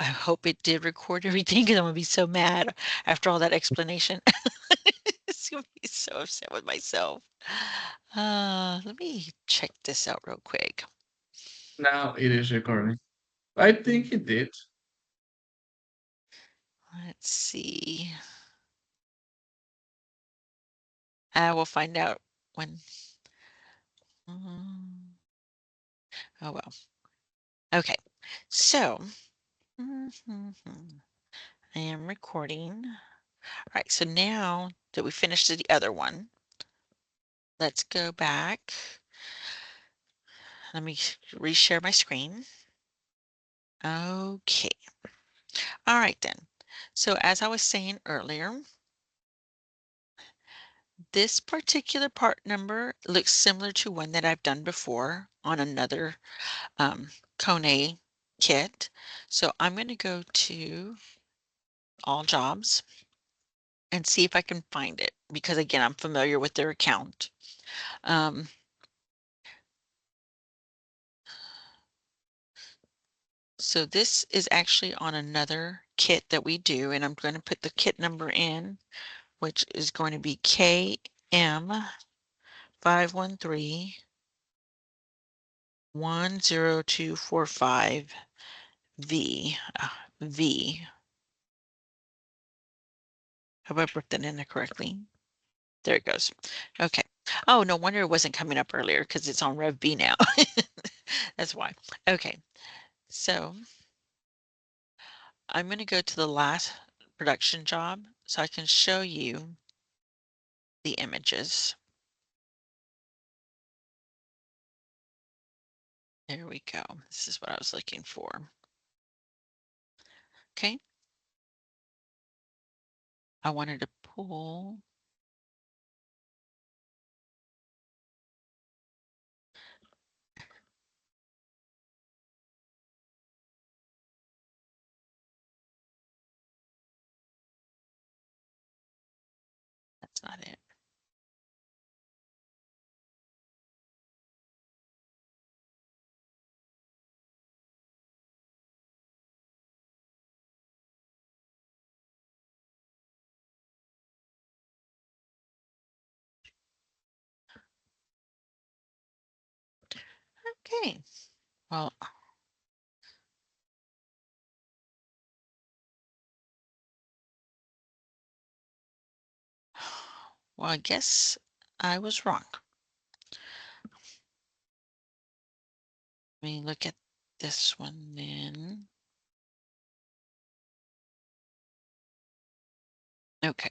I hope it did record everything because I'm gonna be so mad after all that explanation. It's gonna be so upset with myself. Let me check this out real quick. Now it is recording. I think it did. Let's see. I will find out when. Mm, oh well. Okay. So I am recording. All right. So now that we finished the other one, let's go back. Let me reshare my screen. Okay. All right then. So as I was saying earlier, this particular part number looks similar to one that I've done before on another Kone kit. So I'm going to go to all jobs and see if I can find it because again, I'm familiar with their account. Um, so this is actually on another kit that we do, and I'm going to put the kit number in, which is going to be KM513 10245 V. V. Have I put that in there correctly? There it goes. Okay. Oh, no wonder it wasn't coming up earlier because it's on Rev B now. That's why. Okay. So I'm going to go to the last production job so I can show you the images. There we go. This is what I was looking for. Okay. I wanted to pull. That's not it. Okay. Well, I guess I was wrong. Let me look at this one then. Okay.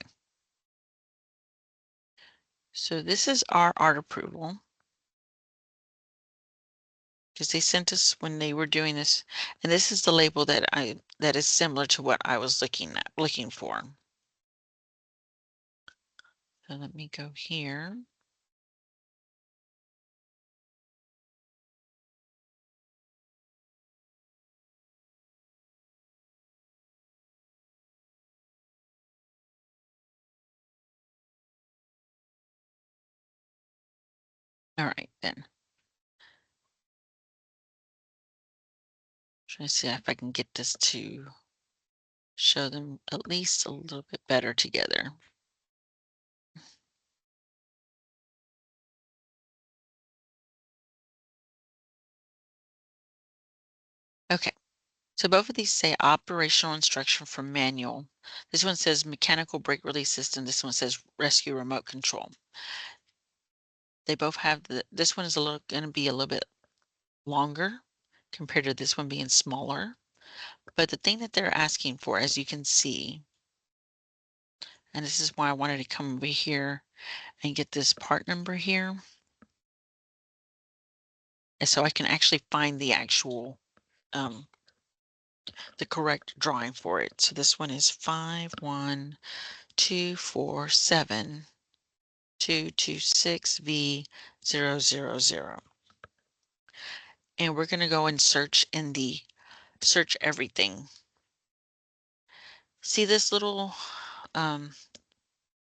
So this is our art approval because they sent us when they were doing this, and this is the label that is similar to what I was looking for. So let me go here. All right, then. Trying to see if I can get this to show them at least a little bit better together. Okay, so both of these say operational instruction for manual. This one says mechanical brake release system. This one says rescue remote control. They both have this one is going to be a little bit longer compared to this one being smaller. But the thing that they're asking for, as you can see, and this is why I wanted to come over here and get this part number here, and so I can actually find the actual, the correct drawing for it. So this one is 51247226226V000. And we're going to go and search in the search everything. See this little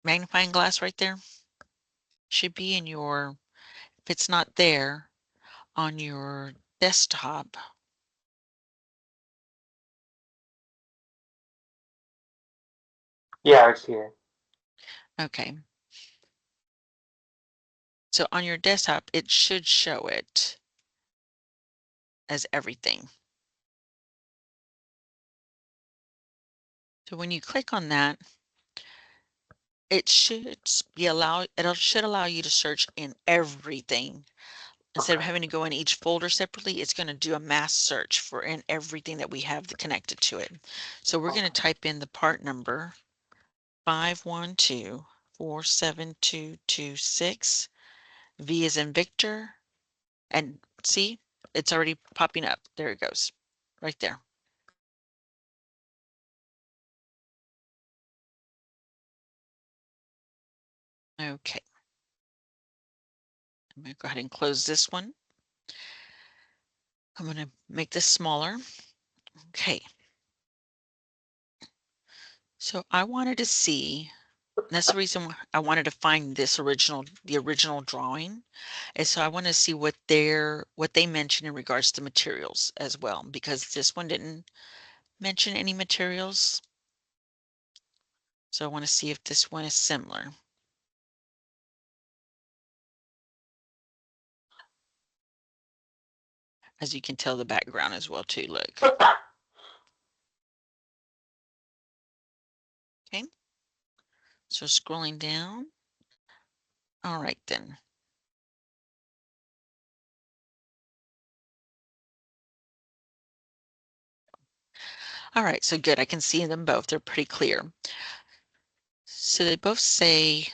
magnifying glass right there? Should be in your, if it's not there, on your desktop. Yeah, I see it. Okay. So on your desktop, it should show it as everything. So when you click on that, it should should allow you to search in everything. Instead of Okay. having to go in each folder separately, it's going to do a mass search for in everything that we have connected to it. So we're going to Okay. type in the part number 512472226. V is in Victor, and see, it's already popping up. There it goes, right there. Okay. I'm going to go ahead and close this one. I'm going to make this smaller. Okay. So I wanted to see, that's the reason I wanted to find the original drawing. And so I want to see what they mentioned in regards to materials as well, because this one didn't mention any materials. So I want to see if this one is similar. As you can tell, the background as well too, look. Okay. So scrolling down. All right then. All right, so good. I can see them both. They're pretty clear. So they both say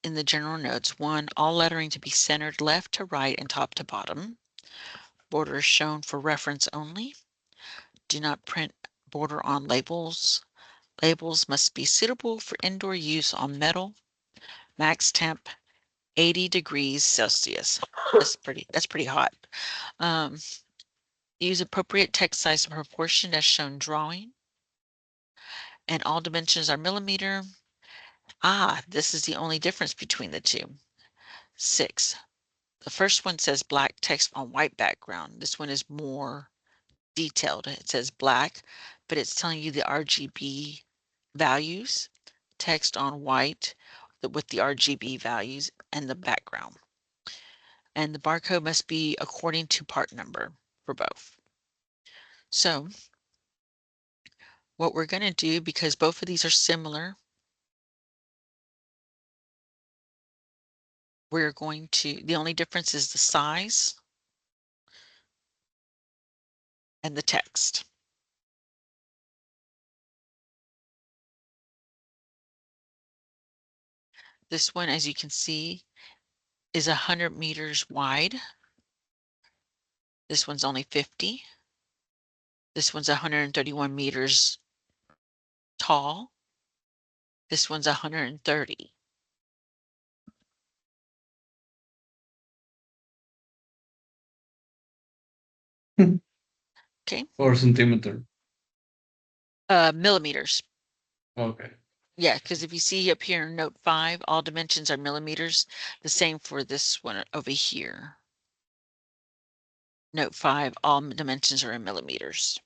in the general notes, one, all lettering to be centered left to right and top to bottom. Border is shown for reference only. Do not print border on labels. Labels must be suitable for indoor use on metal. Max temp 80 degrees Celsius. That's pretty hot. Use appropriate text size and proportion as shown drawing. And all dimensions are millimeter. This is the only difference between the two. 6. The first one says black text on white background. This one is more detailed. It says black, but it's telling you the RGB values, text on white with the RGB values and the background. And the barcode must be according to part number for both. So what we're going to do, because both of these are similar, the only difference is the size and the text. This one, as you can see, is 100 meters wide. This one's only 50. This one's 131 meters tall. This one's 130. Okay. Or centimeter. Millimeters. Okay. Yeah, because if you see up here in note 5, all dimensions are millimeters. The same for this one over here. Note 5, all dimensions are in millimeters.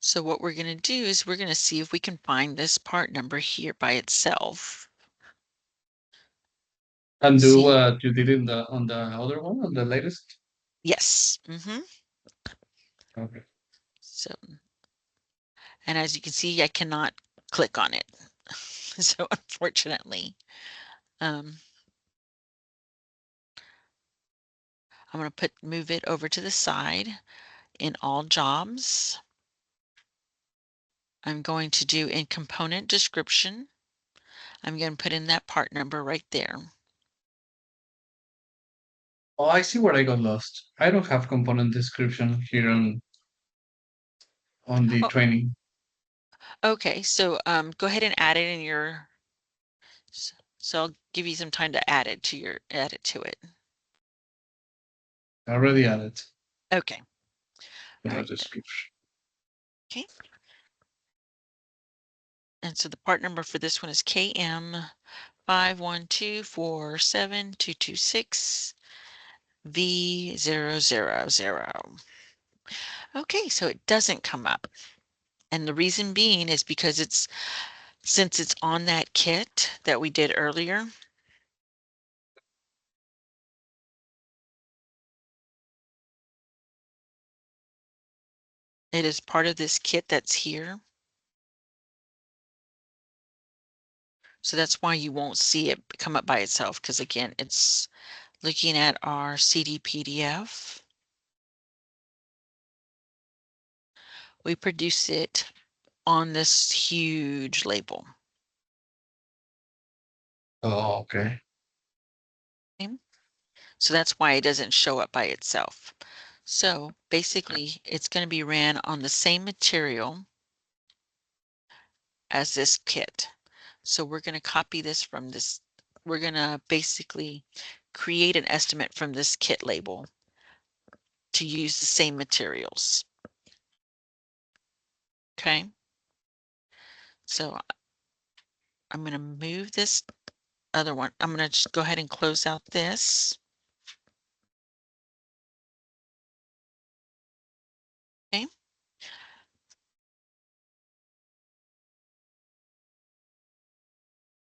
So what we're going to do is we're going to see if we can find this part number here by itself. And do See? what you did on the other one, on the latest? Yes. Okay. So, and as you can see, I cannot click on it. So unfortunately, I'm going to move it over to the side in all jobs. I'm going to do in component description. I'm going to put in that part number right there. Oh, I see where I got lost. I don't have component description here on the Oh, training. okay. So go ahead and add it in your. So I'll give you some time to add it to it. I already added Okay. All the right. description. Okay. And so the part number for this one is KM 512472226 V000. Okay, so it doesn't come up. And the reason being is because since it's on that kit that we did earlier, it is part of this kit that's here. So that's why you won't see it come up by itself, because again, it's looking at our CD PDF. We produce it on this huge label. Oh, okay. Okay? So that's why it doesn't show up by itself. So basically, it's going to be ran on the same material as this kit. So we're going to copy this from this. We're going to basically create an estimate from this kit label to use the same materials. Okay. So I'm going to move this other one. I'm going to just go ahead and close out this. Okay.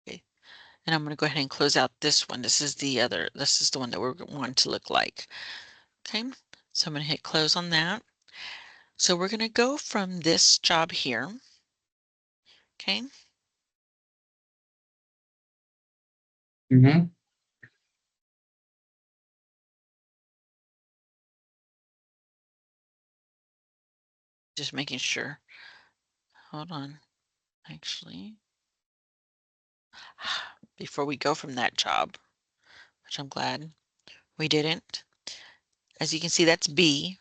Okay. And I'm going to go ahead and close out this one. This is the one that we're wanting to look like. Okay. So I'm going to hit close on that. So we're going to go from this job here. Okay. Mm-hmm. Just making sure. Hold on. Actually, before we go from that job, which I'm glad we didn't. As you can see, that's B.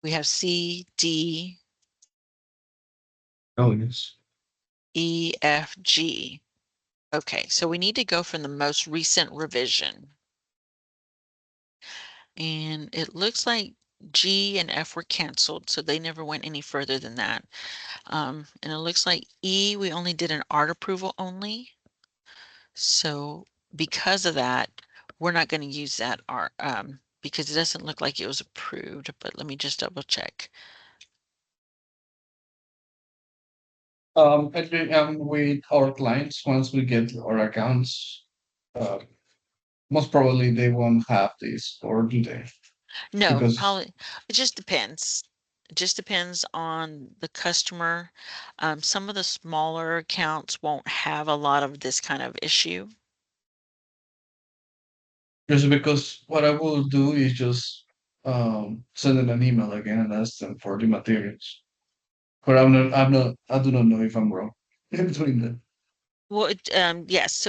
We have C, D, Oh, yes. E, F, G. Okay, so we need to go from the most recent revision. And it looks like G and F were canceled, so they never went any further than that. And it looks like E, we only did an art approval only. So because of that, we're not going to use that art because it doesn't look like it was approved, but let me just double check. I think, with our clients, once we get our accounts, uh, most probably they won't have this, or do they? No, Because probably it just depends. It just depends on the customer. Some of the smaller accounts won't have a lot of this kind of issue. what I will do is just send them an email again and ask them for the materials. But I do not know if I'm wrong in doing that. Well, yes,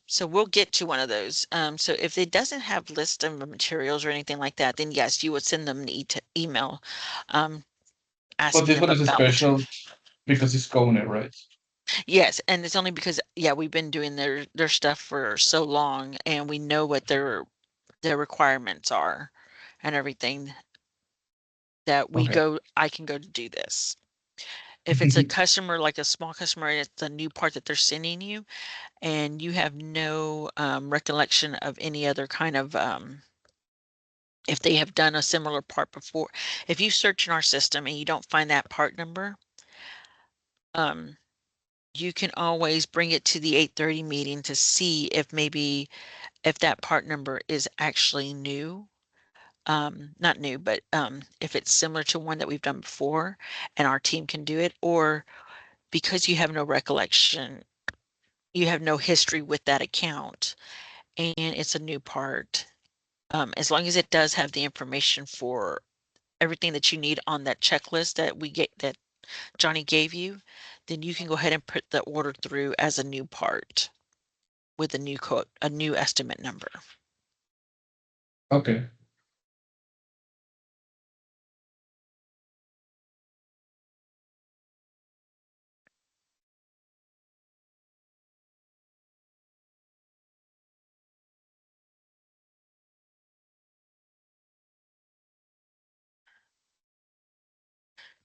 so we'll get to one of those. So if it doesn't have list of materials or anything like that, then yes, you would send them an email, um, But asking this them one is about material. special because it's Kone, right? Yes, and it's only because, yeah, we've been doing their stuff for so long and we know what their requirements are and everything that Okay. I can go to do this. If it's a customer, like a small customer, and it's a new part that they're sending you, and you have no recollection of any other kind of if they have done a similar part before. If you search in our system and you don't find that part number, um, you can always bring it to the 8:30 meeting to see if maybe if that part number is actually new. Not new, but if it's similar to one that we've done before and our team can do it, or because you have no recollection, you have no history with that account and it's a new part. As long as it does have the information for everything that you need on that checklist that that Johnny gave you, then you can go ahead and put the order through as a new part with a new code, a new estimate number. Okay.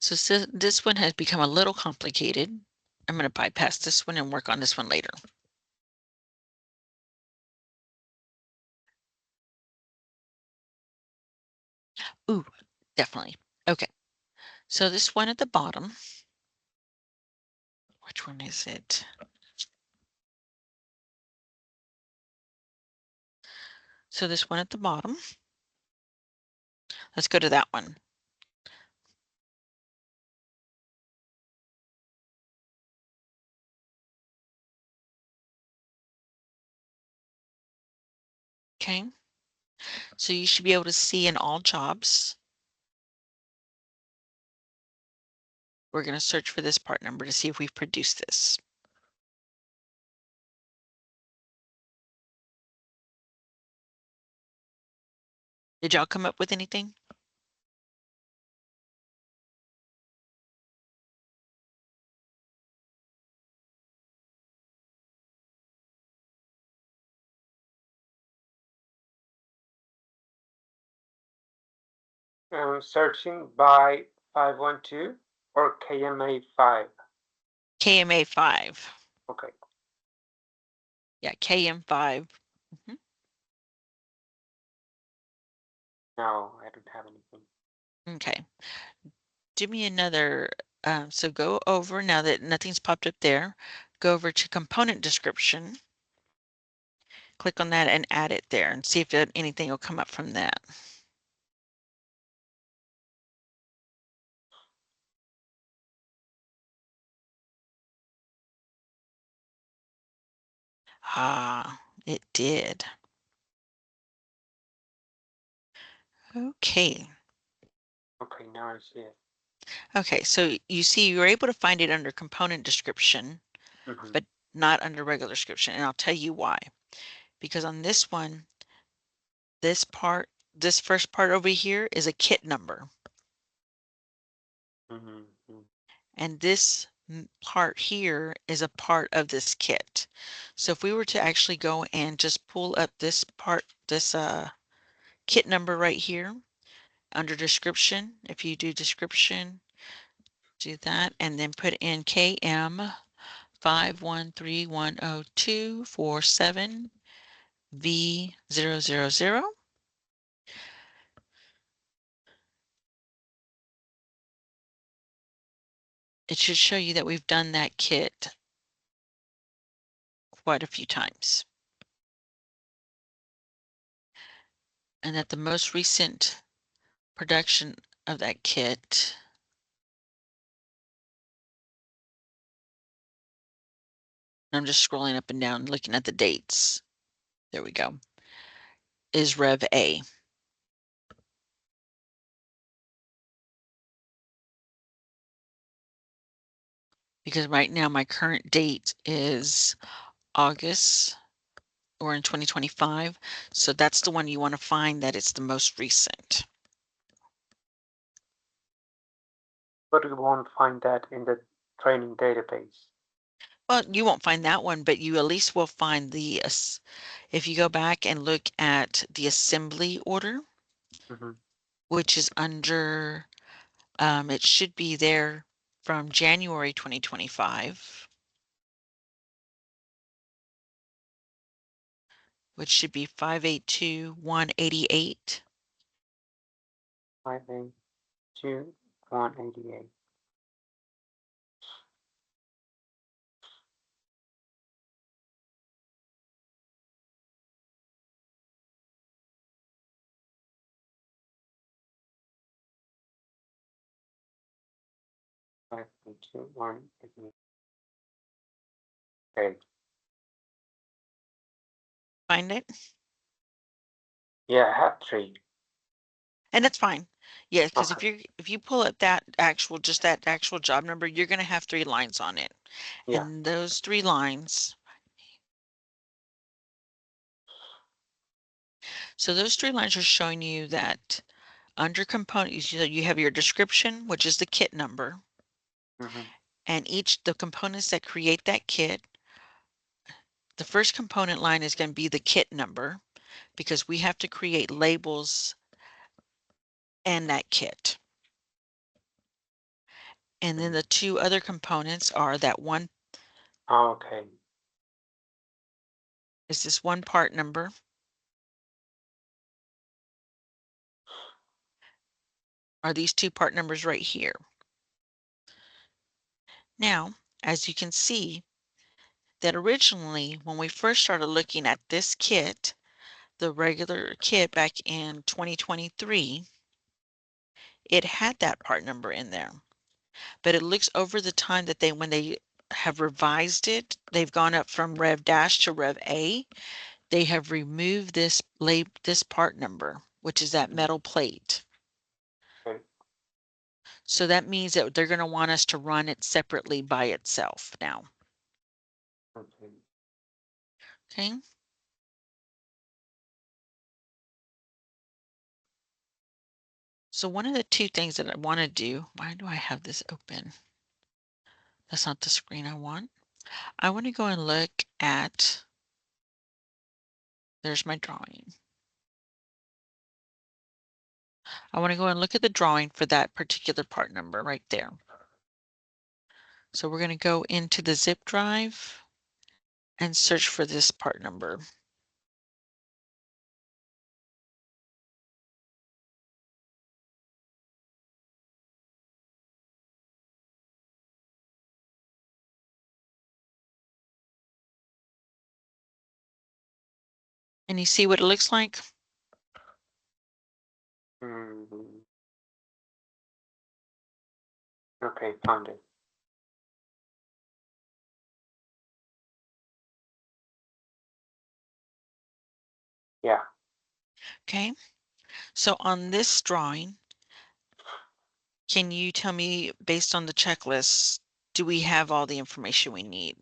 So this one has become a little complicated. I'm going to bypass this one and work on this one later. Ooh, definitely. Okay. So this one at the bottom, which one is it? So this one at the bottom, let's go to that one. Okay. So you should be able to see in all jobs. We're going to search for this part number to see if we've produced this. Did y'all come up with anything? Searching by 512 or KMA5. KMA5. Okay. Yeah, KM5. No, I don't have anything. Okay. Do me another. So go over, now that nothing's popped up there, go over to component description. Click on that and add it there and see if anything will come up from that. Ah, it did. Okay. Okay, now I see it. Okay, so you see you're able to find it under component description, Mhm. but not under regular description. And I'll tell you why. Because on this one, this first part over here is a kit number. Mhm, mhm. And this part here is a part of this kit. So if we were to actually go and just pull up this part, this kit number right here under description, if you do description, do that, and then put in KM 5131047 V000. It should show you that we've done that kit quite a few times. And that the most recent production of that kit I'm just scrolling up and down looking at the dates. There we go. Is Rev A. Because right now my current date is August. We're in 2025. So that's the one you want to find that it's the most recent. But we won't find that in the training database. Well, you won't find that one, but you at least will find if you go back and look at the assembly order, Mhm. which is under, it should be there from January 2025, which should be 582188. 582-188. Okay. Find it? Yeah, I have 3. And that's fine. Yeah, because Okay. if you pull up that actual job number, you're going to have 3 lines on it. Yeah. And those 3 lines, so those 3 lines are showing you that under components, you have your description, which is the kit number, Mhm. and the components that create that kit, the first component line is going to be the kit number because we have to create labels and that kit. And then the 2 other components are that one Okay. is this one part number. Are these 2 part numbers right here. Now, as you can see, that originally, when we first started looking at this kit, the regular kit back in 2023, it had that part number in there. But it looks over the time that when they have revised it, they've gone up from Rev Dash to Rev A. They have removed this part number, which is that metal plate. Okay. So that means that they're going to want us to run it separately by itself now. Okay. Okay. So one of the two things that I want to do, why do I have this open? That's not the screen I want. I want to go and look at, there's my drawing. I want to go and look at the drawing for that particular part number right there. So we're going to go into the zip drive and search for this part number. And you see what it looks like? Mhm. Okay, found it. Yeah. Okay. So on this drawing, can you tell me, based on the checklist, do we have all the information we need?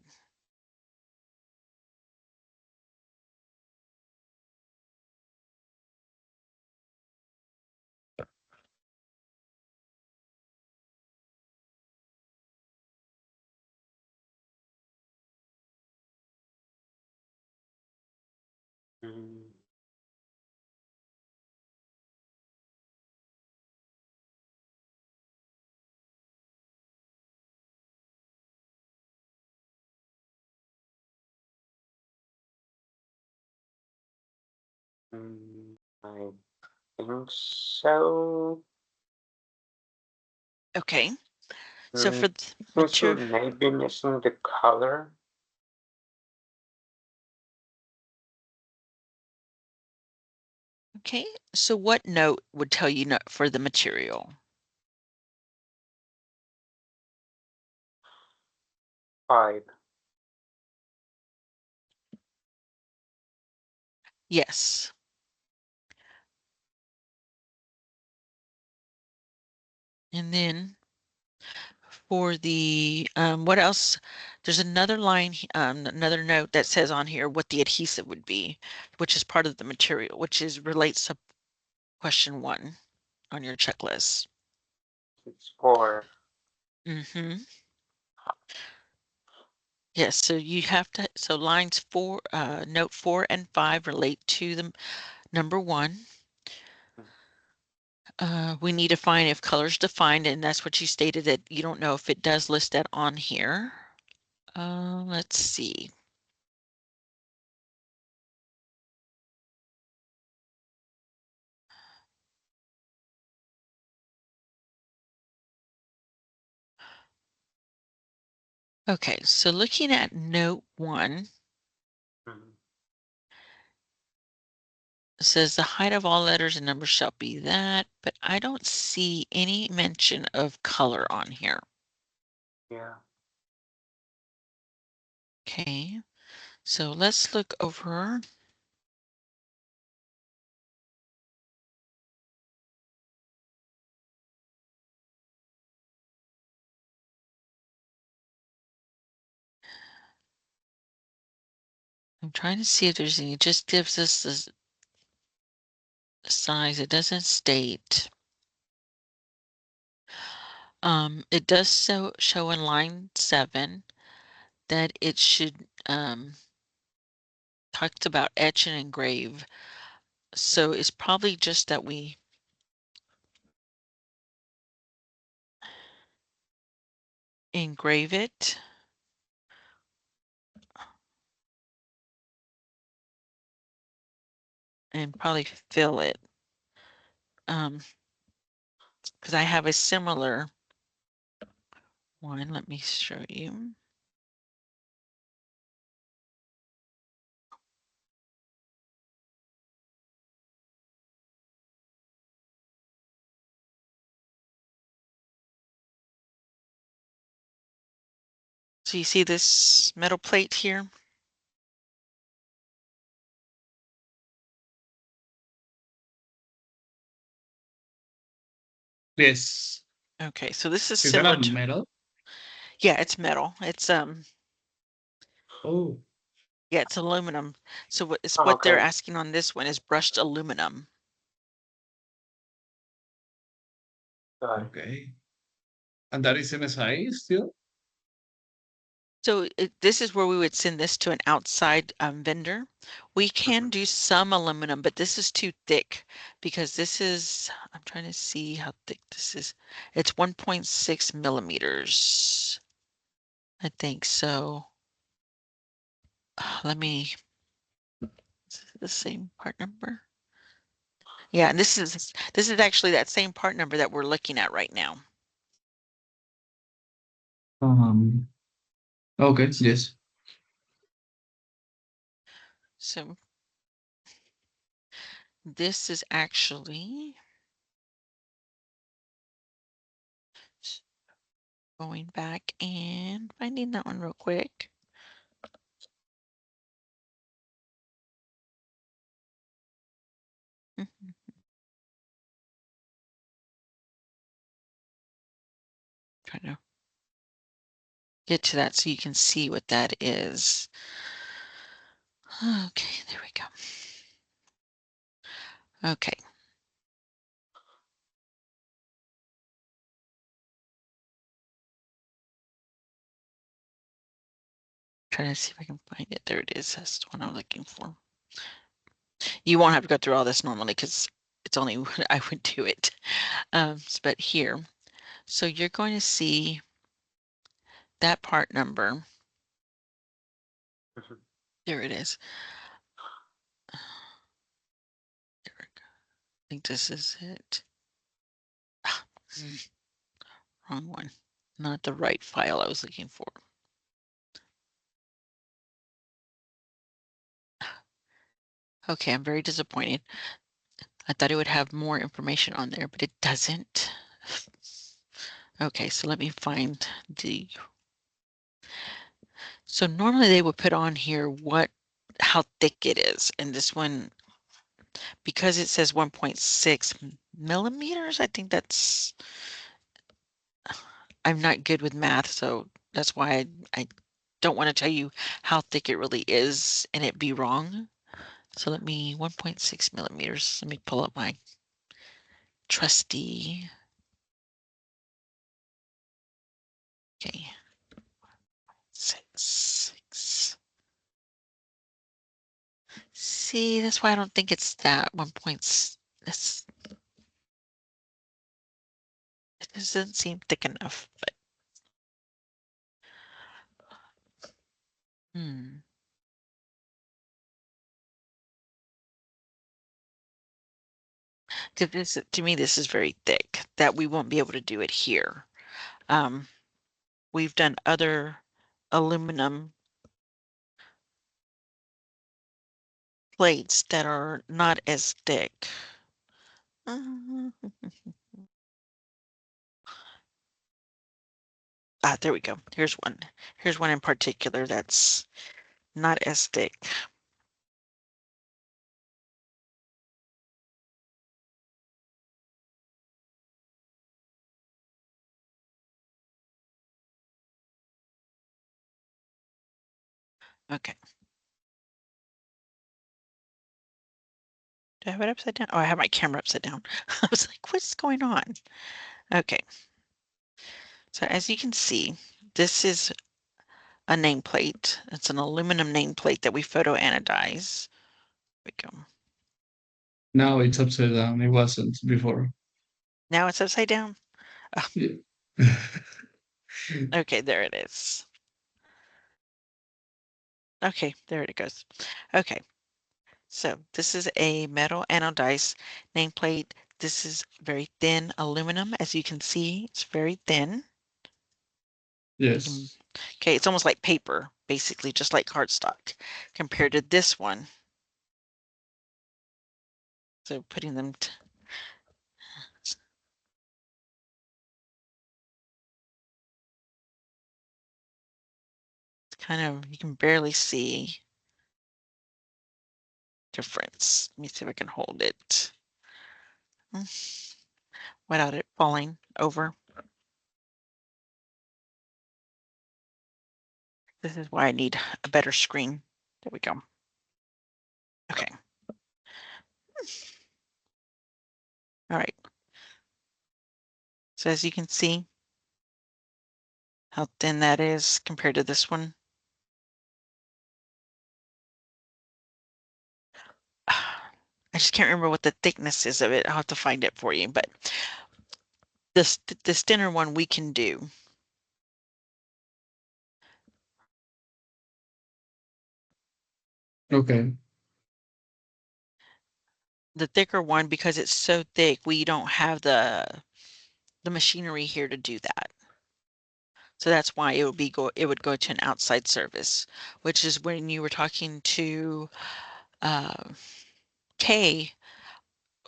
Mm. I think so. Okay. So for the Since we material, may be missing the color. okay. So what note would tell you for the material? 5. Yes. And then for the, what else? There's another line, another note that says on here what the adhesive would be, which is part of the material, which relates to question 1 on your checklist. It's 4. Mm-hmm. Yes, so you have to, so lines 4, note 4 and 5 relate to the number 1. We need to find if color's defined, and that's what you stated, that you don't know if it does list that on here. Let's see. Okay, so looking at note 1, Mhm. it says the height of all letters and numbers shall be that, but I don't see any mention of color on here. Yeah. Okay, so let's look over. I'm trying to see if there's any, it just gives us the size. It doesn't state. It does show in line 7 that it should, talks about etch and engrave. So it's probably just that we engrave it. And probably fill it. Because I have a similar one. Let me show you. So you see this metal plate here? Yes. Okay, so this is Is that similar a to, metal? yeah, it's metal. It's Oh, yeah, it's aluminum. So Oh, what they're okay. asking on this one is brushed aluminum. Got it. okay. And that is MSI still? So this is where we would send this to an outside vendor. We can do some aluminum, but this is too thick because this is, I'm trying to see how thick this is. It's 1.6 millimeters. I think so. Let me, is it the same part number? Yeah, and this is actually that same part number that we're looking at right now. Okay, yes. So this is actually going back and finding that one real quick. Trying to get to that so you can see what that is. Okay, there we go. Okay. Trying to see if I can find it. There it is. That's the one I'm looking for. You won't have to go through all this normally because it's only when I would do it. But here, so you're going to see that part number. Mhm. There it is. There we go. I think this is it. Wrong one. Not the right file I was looking for. Okay, I'm very disappointed. I thought it would have more information on there, but it doesn't. Okay, so let me find the, so normally they would put on here how thick it is. And this one, because it says 1.6 millimeters, I think that's, I'm not good with math, so that's why I don't want to tell you how thick it really is and it be wrong. So let me, 1.6 millimeters. Let me pull up my trusty. Okay. 6. See, that's why I don't think it's that 1 point. This it doesn't seem thick enough, but to me this is very thick that we won't be able to do it here. We've done other aluminum plates that are not as thick. There we go. Here's one. Here's one in particular that's not as thick. Okay. Do I have it upside down? Oh, I have my camera upside down. I was like, what's going on? Okay. So as you can see, this is a nameplate. It's an aluminum nameplate that we photoanodize. There we go. Now it's upside down. It wasn't before. Now it's upside down. Yeah. Okay, there it is. Okay, there it goes. Okay, so this is a metal anodized nameplate. This is very thin aluminum. As you can see, it's very thin. Yes. Okay, it's almost like paper, basically, just like cardstock, compared to this one. So putting them kind of, you can barely see difference. Let me see if I can hold it without it falling over. This is why I need a better screen. There we go. Okay. All right. So as you can see how thin that is compared to this one. I just can't remember what the thickness is of it. I'll have to find it for you, but this thinner one we can do. Okay. The thicker one, because it's so thick, we don't have the machinery here to do that. So that's why it would go to an outside service, which is when you were talking to Kay,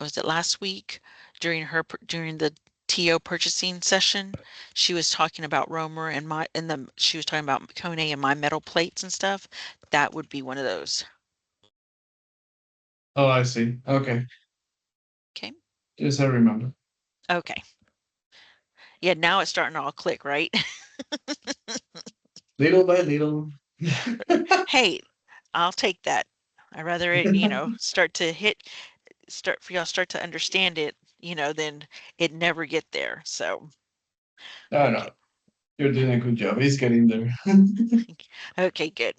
was it last week during the TO purchasing session? She was talking about Romer and she was talking about Kone and my metal plates and stuff. That would be one of those. Oh, I see. Okay. Okay. Yes, I remember. Okay. Yeah, now it's starting to all click, right? Little by little. Hey, I'll take that. I'd rather it, start for y'all start to understand it, then it never get there. So, No, okay. no. You're doing a good job. It's getting there. Okay, good.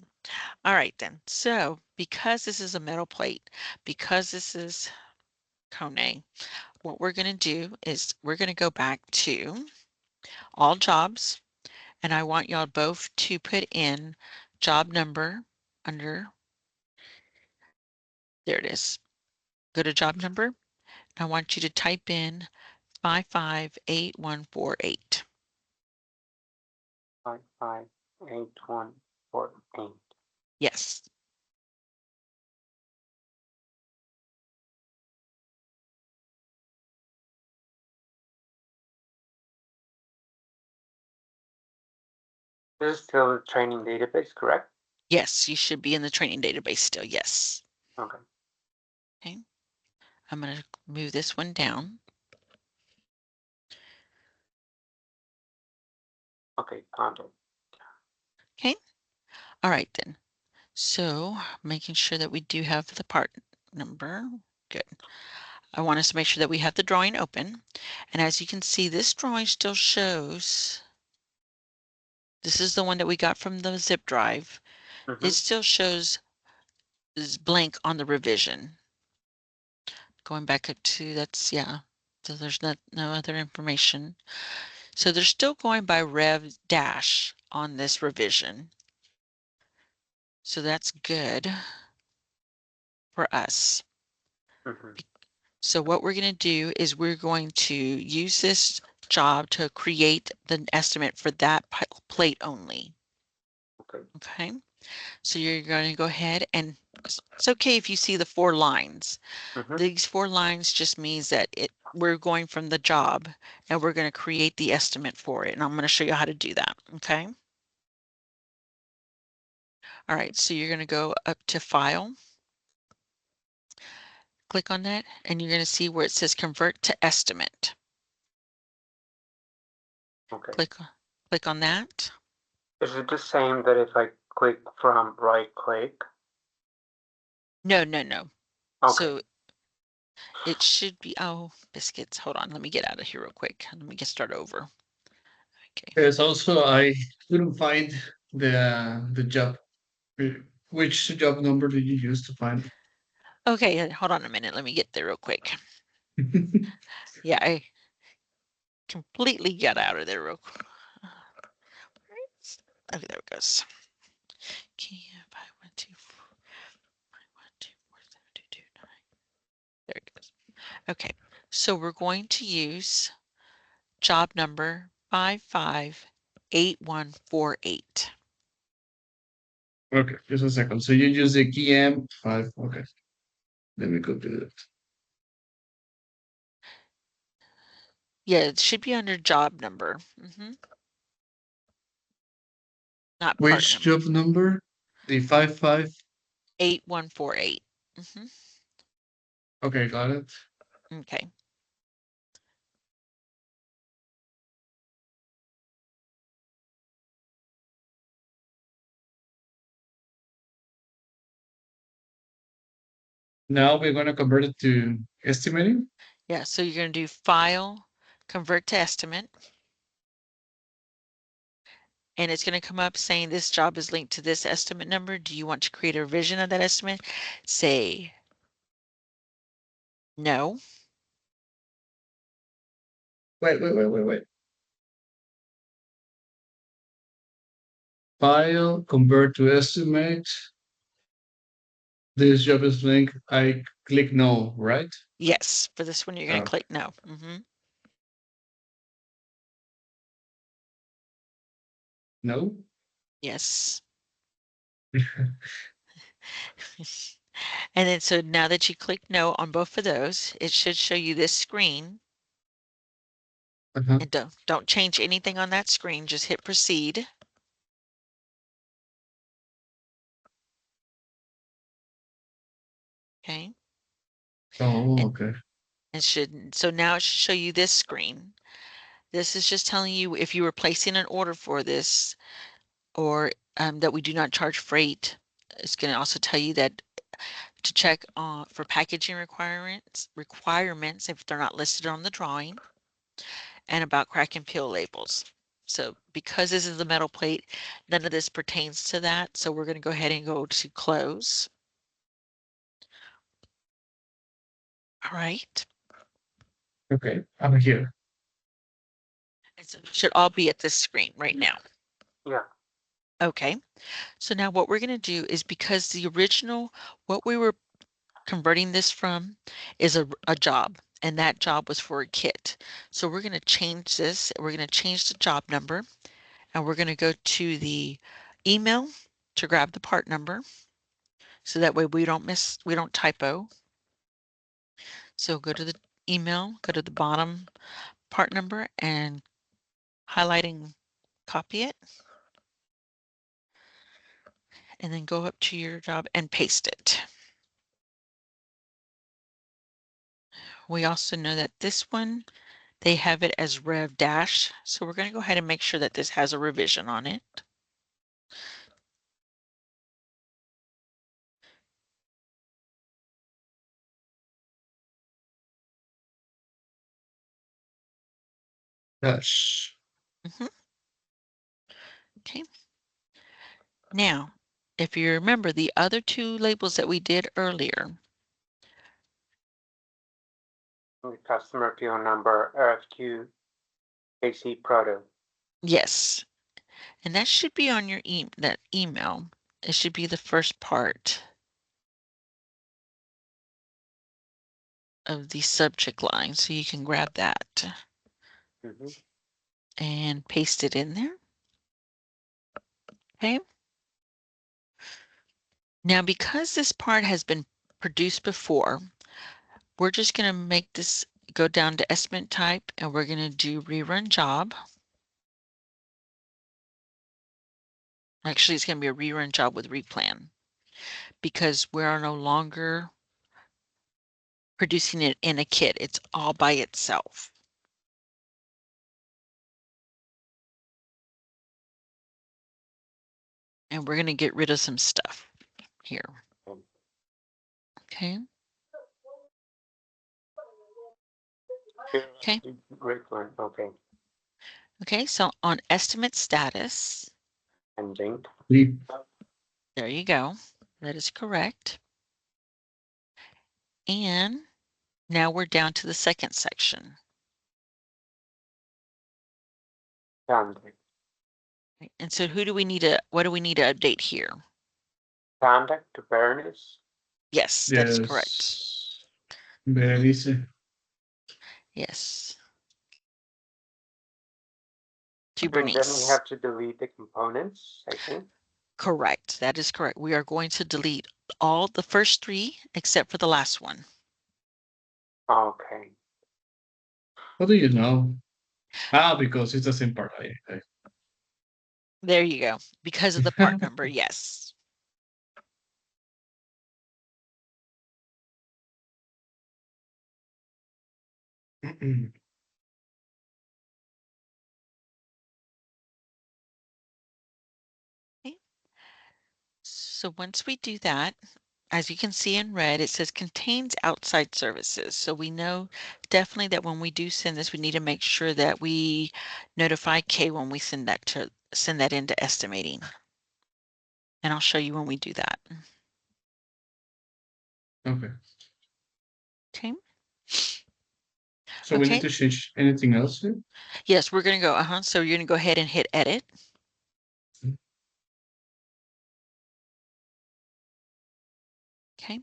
All right then. So because this is a metal plate, because this is Kone, what we're going to do is we're going to go back to all jobs, and I want y'all both to put in job number under, there it is. Go to job number. I want you to type in 558148. 558148. Yes. This is still the training database, correct? Yes, you should be in the training database still. Yes. Okay. Okay. I'm going to move this one down. Okay, found it. Okay. All right then. So making sure that we do have the part number. Good. I want us to make sure that we have the drawing open. And as you can see, this drawing still shows, this is the one that we got from the zip drive. It still shows is blank on the revision. Going back up to, that's, yeah. So there's no other information. So they're still going by rev dash on this revision. So that's good for us. So what we're going to do is we're going to use this job to create the estimate for that plate only. Okay. So you're going to go ahead and it's okay if you see the 4 lines. These 4 lines just means that we're going from the job and we're going to create the estimate for it. And I'm going to show you how to do that. Okay. All right. So you're going to go up to File. Click on that and you're going to see where it says Convert to Estimate. Okay. Click on that. Is it the same that if I click from right click? No, no, no. Okay. So it should be, oh, biscuits. Hold on. Let me get out of here real quick. Let me start over. Okay. Yes, also I couldn't find the job. Which job number did you use to find it? Okay, hold on a minute. Let me get there real quick. Yeah, I completely got out of there real quick. Okay, there it goes. Okay, 5124124 There it goes. Okay, so we're going to use job number 558148. 8148. Okay, just a second. So you use the KM5. Okay. Let me go to it. Yeah, it should be under job number. Not part Which number. job number? The 55. 8148. Okay, got it. Okay. Now we're going to convert it to estimating. Yeah, so you're going to do file, convert to estimate. And it's going to come up saying this job is linked to this estimate number. Do you want to create a revision of that estimate? Say no. Wait. File, convert to estimate. This job is linked. I click no, right? Yes, for this one, you're going to Oh. click no. No. Yes. And then so now that you click no on both of those, it should show you this screen. Uh-huh. And don't change anything on that screen, just hit proceed. Okay. Oh, okay. So now it should show you this screen. This is just telling you if you were placing an order for this or that we do not charge freight. It's going to also tell you that to check for packaging requirements if they're not listed on the drawing, and about crack and peel labels. So because this is the metal plate, none of this pertains to that. So we're going to go ahead and go to close. All right. Okay, I'm here. And so it should all be at this screen right now. Yeah. Okay. So now what we're going to do is, because the original, what we were converting this from is a job, and that job was for a kit. So we're going to change this. We're going to change the job number, and we're going to go to the email to grab the part number. So that way we don't typo. So go to the email, go to the bottom part number and highlighting, copy it. And then go up to your job and paste it. We also know that this one, they have it as rev dash. So we're going to go ahead and make sure that this has a revision on it. Dash. Okay. Now, if you remember the other two labels that we did earlier. The customer PO number, RFQ, AC Proto. Yes. And that should be on your that email. It should be the first part of the subject line. So you can grab that and paste it in there. Okay. Now, because this part has been produced before, we're just going to make this go down to estimate type, and we're going to do rerun job. Actually, it's going to be a rerun job with replan, because we are no longer producing it in a kit. It's all by itself. And we're going to get rid of some stuff here. Okay. Okay. Okay. Okay, so on estimate status. And linked. There you go. That is correct. And now we're down to the second section. Contact. And so what do we need to update here? Contact to Berenice. Yes, that is correct. Berenice. Yes. to And then we Bernice. have to delete the components, I think. Correct. That is correct. We are going to delete all the first three except for the last one. Okay. How do you know? Because it's the same part. There you go. Because of the part number, yes. Okay. So once we do that, as you can see in red, it says contains outside services. So we know definitely that when we do send this, we need to make sure that we notify Kay when we send that into estimating. And I'll show you when we do that. Okay. Okay. So we need to change anything else here? Yes, we're going to go, so you're going to go ahead and hit edit. Okay.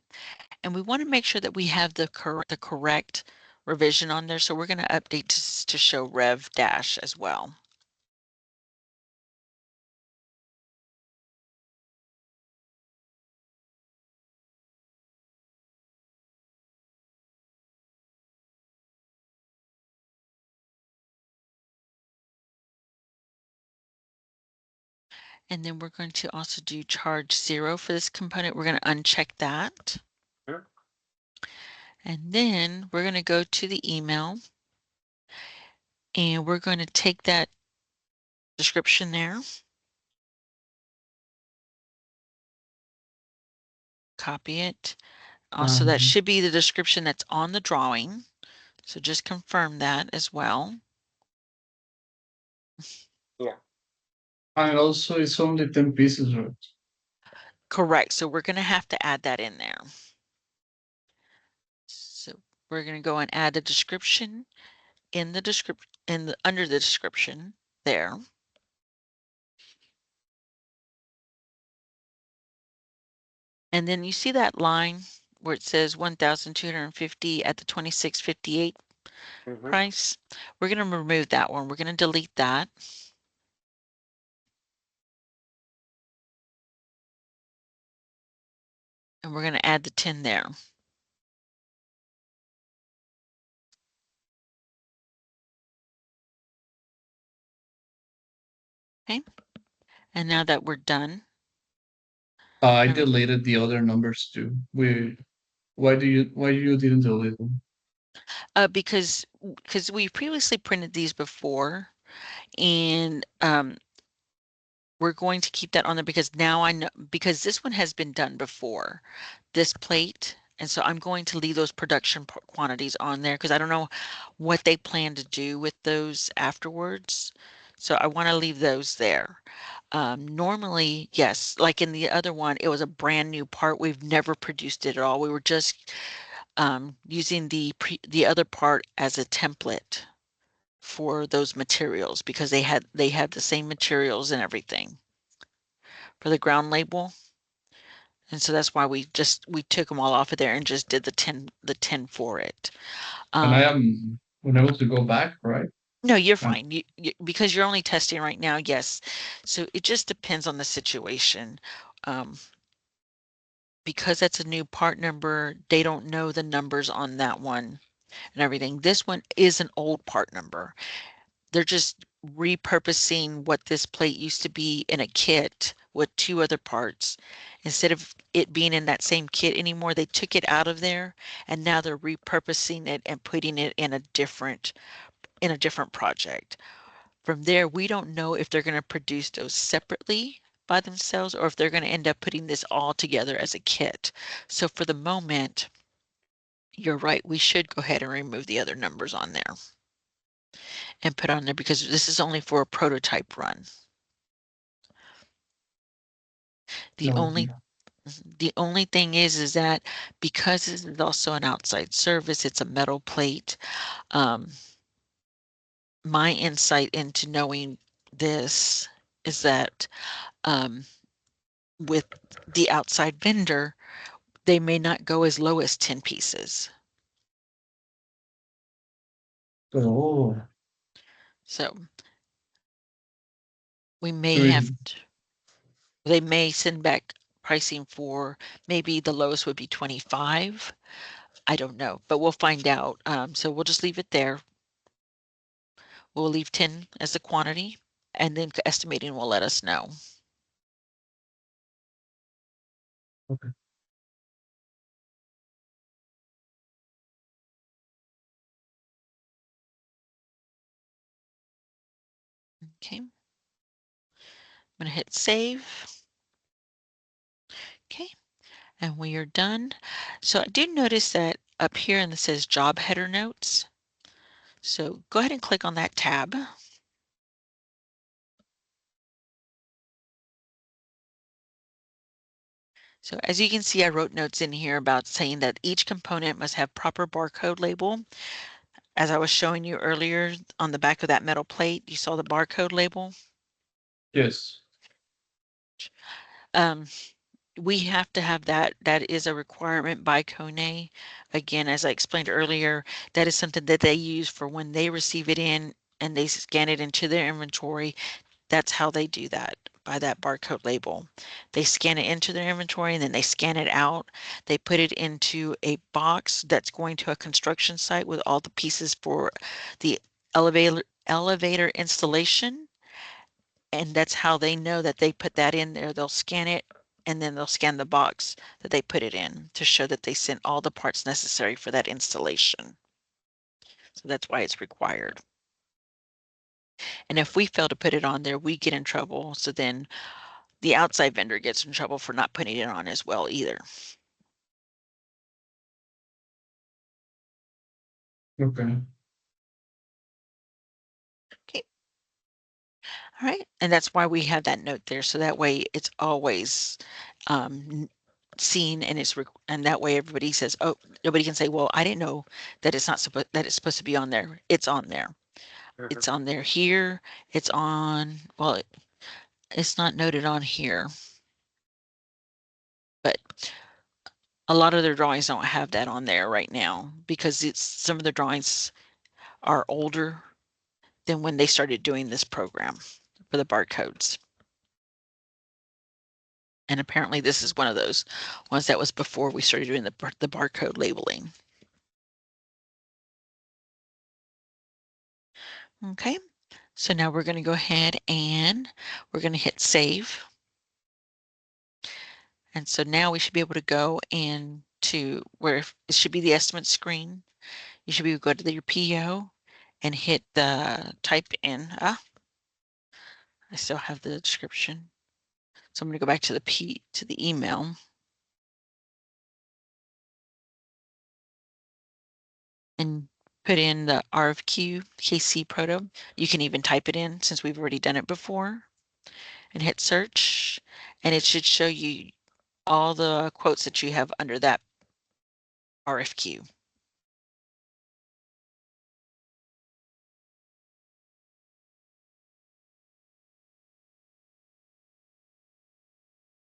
And we want to make sure that we have the correct revision on there. So we're going to update to show rev dash as well. And then we're going to also do charge 0 for this component. We're going to uncheck that. Sure. And then we're going to go to the email and we're going to take that description there. Copy it. Also, that should be the description that's on the drawing. So just confirm that as well. Yeah. And also it's only 10 pieces, right? Correct. So we're going to have to add that in there. So we're going to go and add a description in the description under the description there. And then you see that line where it says 1,250 at the 26.58 price. We're going to remove that one. We're going to delete that. And we're going to add the 10 there. Okay. And now that we're done. I deleted the other numbers too. Why you didn't delete them? Because we previously printed these before, and we're going to keep that on there because now I know, because this one has been done before, this plate. And so I'm going to leave those production quantities on there because I don't know what they plan to do with those afterwards. So I want to leave those there. Normally, yes, like in the other one, it was a brand new part. We've never produced it at all. We were just using the other part as a template for those materials because they had the same materials and everything for the ground label. And so that's why we took them all off of there and just did the 10 for it. And I am unable to go back, right? No, you're fine. You because you're only testing right now. Yes. So it just depends on the situation. Because that's a new part number, they don't know the numbers on that one and everything. This one is an old part number. They're just repurposing what this plate used to be in a kit with 2 other parts. Instead of it being in that same kit anymore, they took it out of there and now they're repurposing it and putting it in a different project. From there, we don't know if they're going to produce those separately by themselves or if they're going to end up putting this all together as a kit. So for the moment, you're right, we should go ahead and remove the other numbers on there and put on there because this is only for a prototype run. The only thing is that because this is also an outside service, it's a metal plate. My insight into knowing this is that with the outside vendor, they may not go as low as 10 pieces. Oh. So We may So have they may send back pricing for maybe the lowest would be 25. I don't know, but we'll find out. So we'll just leave it there. We'll leave 10 as the quantity, and then estimating will let us know. Okay. Okay. I'm gonna hit save. Okay, and we are done. So I do notice that up here and it says job header notes. So go ahead and click on that tab. So as you can see, I wrote notes in here about saying that each component must have proper barcode label. As I was showing you earlier on the back of that metal plate, you saw the barcode label. Yes. Um, we have to have that. That is a requirement by Kone. Again, as I explained earlier, that is something that they use for when they receive it in and they scan it into their inventory. That's how they do that, by that barcode label. They scan it into their inventory and then they scan it out. They put it into a box that's going to a construction site with all the pieces for the elevator installation. And that's how they know that they put that in there. They'll scan it and then they'll scan the box that they put it in to show that they sent all the parts necessary for that installation. So that's why it's required. And if we fail to put it on there, we get in trouble. So then the outside vendor gets in trouble for not putting it on as well either. Okay. Okay. All right. And that's why we have that note there. So that way it's always seen and and that way everybody says, oh, nobody can say, well, I didn't know that it's not supposed that it's supposed to be on there. It's on there. Mhm. It's on there here. It's on, well, it's not noted on here, but a lot of their drawings don't have that on there right now because it's some of the drawings are older than when they started doing this program for the barcodes. And apparently this is one of those ones that was before we started doing the barcode labeling. Okay, so now we're going to go ahead and we're going to hit save. And so now we should be able to go into where it should be the estimate screen. You should be able to go to your PO and hit the type in. I still have the description. So I'm going to go back to the email. And put in the RFQ KC Proto. You can even type it in since we've already done it before and hit search. And it should show you all the quotes that you have under that RFQ.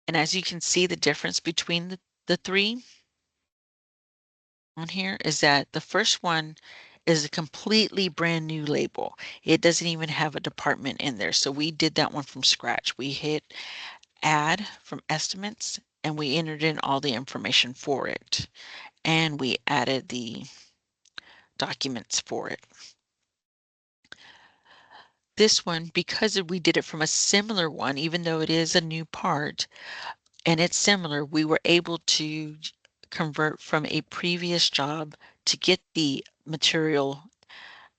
And as you can see, the difference between the three on here is that the first one is a completely brand new label. It doesn't even have a department in there. So we did that one from scratch. We hit add from estimates and we entered in all the information for it. And we added the documents for it. This one, because we did it from a similar one, even though it is a new part and it's similar, we were able to convert from a previous job to get the material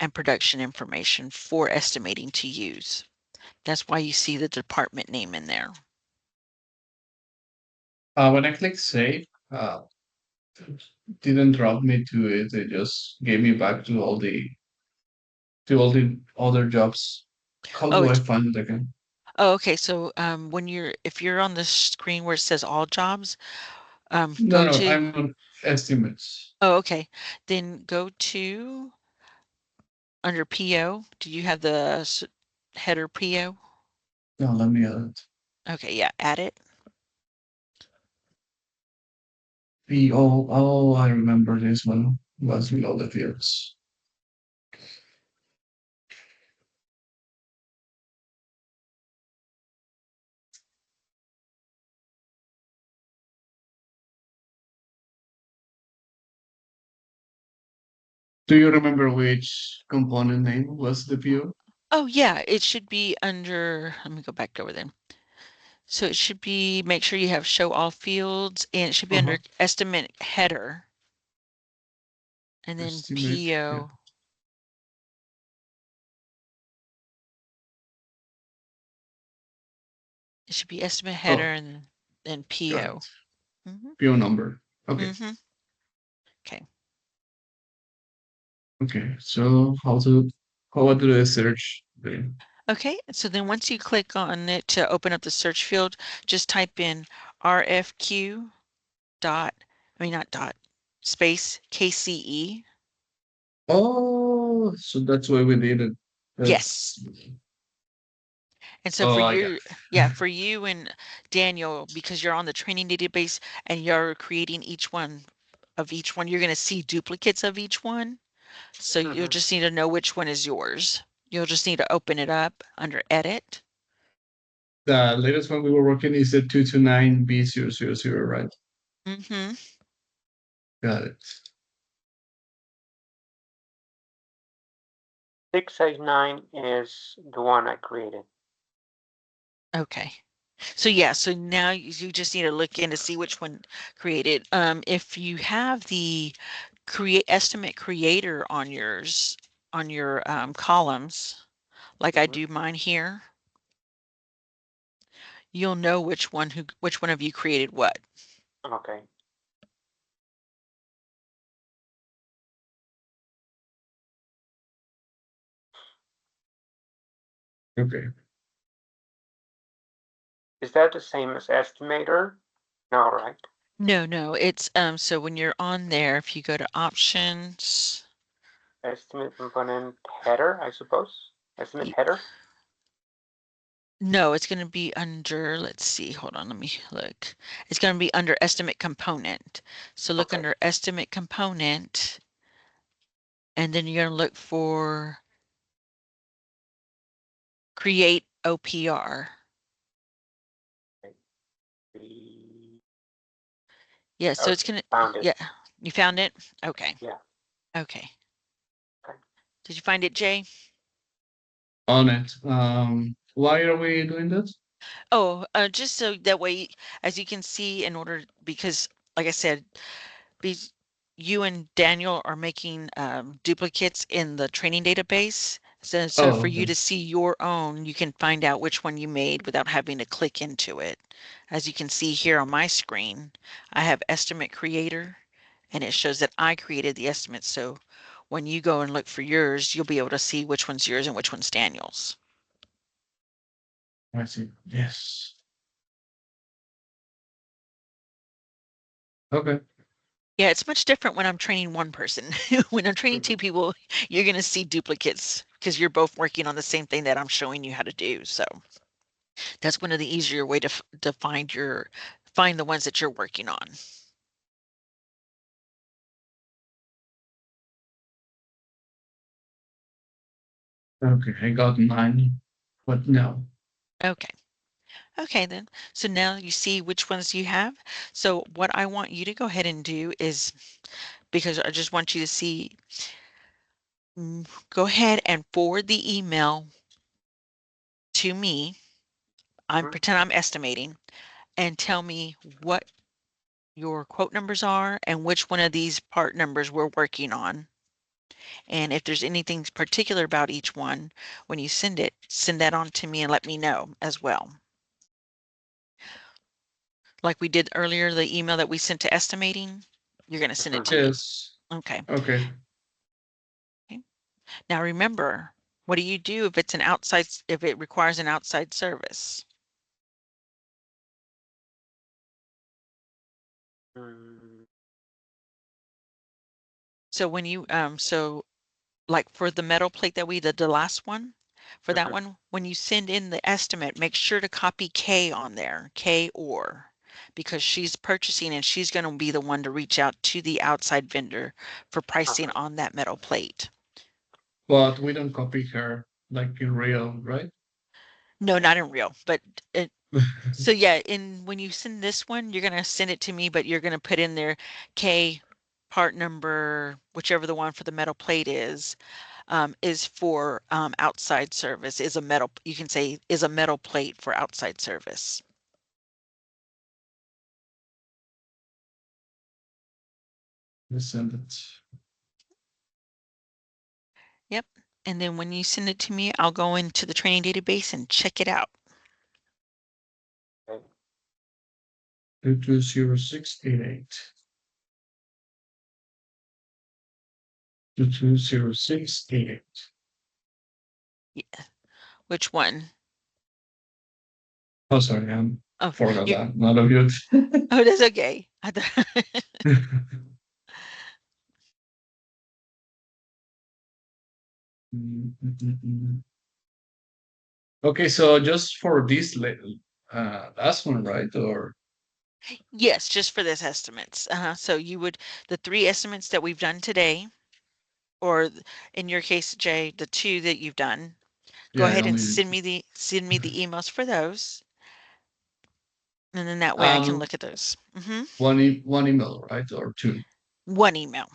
and production information for estimating to use. That's why you see the department name in there. When I click save, didn't drop me to it. It just gave me back to all the other jobs. How Oh, do I it's find it again? oh, okay. So if you're on the screen where it says all jobs, No, go no, to I'm on estimates. oh, okay. Then go to under PO. Do you have the header PO? No, let me add it. Okay, yeah, add it. Oh, I remember this one was below the fields. Do you remember which component name was the PO? Oh yeah, it should be under, let me go back over there. So it should be, make sure you have show all fields, and it should be under estimate header. And then Estimate, yeah. PO. It should be estimate header Oh, and then got PO. it. Mm-hmm. PO number. Okay. Mm-hmm. Okay. Okay. So how do I search then? Okay, so then once you click on it to open up the search field, just type in RFQ dot, not dot, space KCE. Oh, so that's why we did it. Yes. That's And so oh, for I got you, yeah, for you and Daniel, because you're on the training database and you're creating each one of each one, you're going to see duplicates of each one. So you'll Mhm. just need to know which one is yours. You'll just need to open it up under edit. the latest one we were working is the 229B000, right? Mm-hmm. Got it. 689 is the one I created. Okay. So yeah, so now you just need to look in to see which one created. If you have the estimate creator on yours, on your columns, like I Mhm. do mine here, you'll know which one of you created what. Okay. Okay. Is that the same as estimator? No, right? No, it's so when you're on there, if you go to options, Estimate component header, I suppose. Estimate y- header. no, it's going to be under, let's see, hold on, let me look. It's going to be under estimate component. So look Okay. under estimate component, and then you're going to look for create OPR. We Yeah, so it's okay, going to, found it. yeah, you found it? Okay. Yeah. Okay. Okay. Did you find it, Jay? On it. Why are we doing this? Oh, just so that way, as you can see, because like I said, these, you and Daniel are making duplicates in the training database. So Oh, for you okay. to see your own, you can find out which one you made without having to click into it. As you can see here on my screen, I have estimate creator, and it shows that I created the estimate. So when you go and look for yours, you'll be able to see which one's yours and which one's Daniel's. I see. Yes. Okay. Yeah, it's much different when I'm training one person. When I'm training two Mhm. people, you're going to see duplicates because you're both working on the same thing that I'm showing you how to do. So that's one of the easier way to find the ones that you're working on. Okay. I got mine, but no. Okay. Okay, then. So now you see which ones you have. So what I want you to go ahead and do is, because I just want you to see, go ahead and forward the email to me. Mhm. Pretend I'm estimating, and tell me what your quote numbers are and which one of these part numbers we're working on. And if there's anything particular about each one, when you send it, send that on to me and let me know as well. Like we did earlier, the email that we sent to estimating, you're going to send it Mhm. to me. Yes. Okay. Okay. Okay. Now remember, what do you do if if it requires an outside service? Mm, So when you, like for the metal plate that we did, the last one, for that mhm. one, when you send in the estimate, make sure to copy K on there, K or, because she's purchasing and she's going to be the one to reach out to the outside vendor for pricing Okay. on that metal plate. But we don't copy her like in real, right? No, not in real, but so yeah, when you send this one, you're going to send it to me, but you're going to put in there K part number, whichever the one for the metal plate is for outside service, is a metal, you can say is a metal plate for outside service. Let's send it. Yep. And then when you send it to me, I'll go into the training database and check it out. Okay. 220688. 220688. Yeah. Which one? Oh, sorry, Oh, forgot you, that. Not of you. oh, that's okay. Okay, so just for this last one, right? Or Yes, just for this estimates. So you would, the 3 estimates that we've done today, or in your case, Jay, the 2 that you've done, go yeah, I ahead and only send me the emails for those. And then that way I can look at those. one email, right? Or 2. 1 email.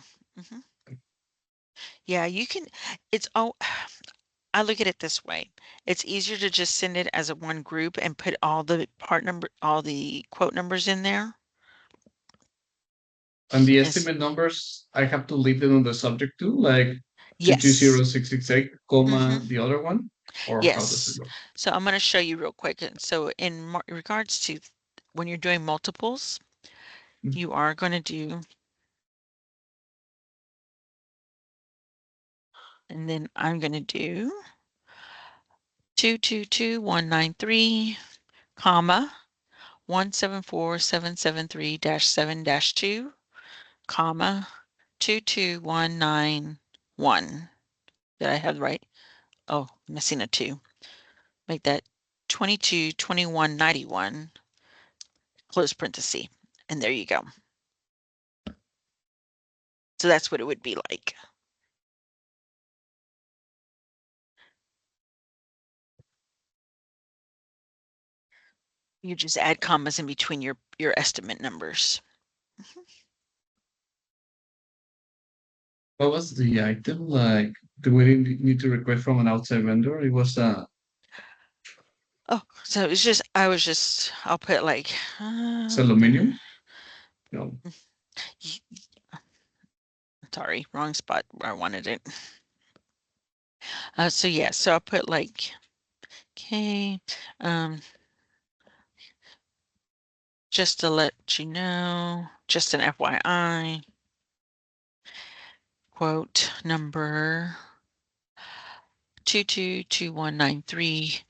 Yeah, you can, it's, oh, I look at it this way. It's easier to just send it as a one group and put all the part number, all the quote numbers in there. And the Yes. estimate numbers, I have to leave them on the subject too, like Yes. 220668, comma, the other one? Or how does Yes. it go? So I'm going to show you real quick. And so in regards to when you're doing multiples, you are going to do, and then I'm going to do 222193, comma, 174773-7-2, comma, 22191. Did I have right? Oh, missing a 2. Make that 222191, close parenthesis, and there you go. So that's what it would be like. You just add commas in between your estimate numbers. What was the item? Like, do we need to request from an outside vendor? It was Oh, so it's just, I'll put like, it's aluminum? No. Sorry, wrong spot where I wanted it. So yeah, so I'll put like, okay, just to let you know, just an FYI, quote number 222193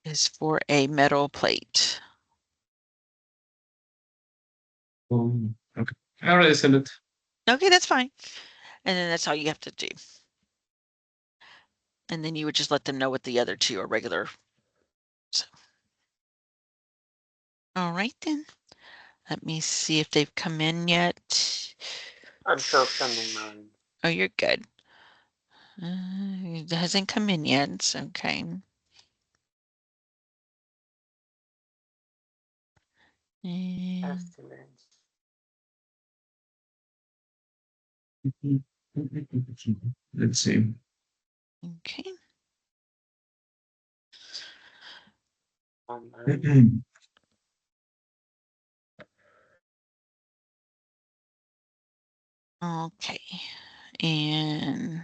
is for a metal plate. Oh, okay. I already sent it. Okay, that's fine. And then that's all you have to do. And then you would just let them know what the other 2 are regular. So. All right then. Let me see if they've come in yet. I'm still sending mine. Oh, you're good. It hasn't come in yet. It's okay. Estimates. Let's see. Okay. Okay. And